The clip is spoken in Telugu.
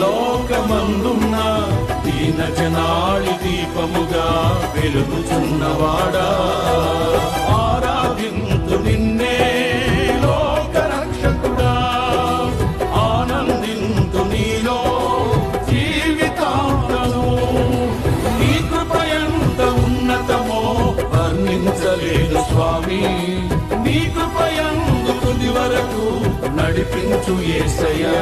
పరలోకమందున్న దీన జనాళి దీపముగా వెలుగుచున్నవాడా, ఆరాధింతు నిన్నే లోక రక్షకుడా, ఆనందింతు నీలో జీవితాంతము. నీ కృప ఎంత ఉన్నతమో వర్ణించలేదు స్వామి, నీ కృప యందు తుది వరకు నడిపించు యేసయ్యా.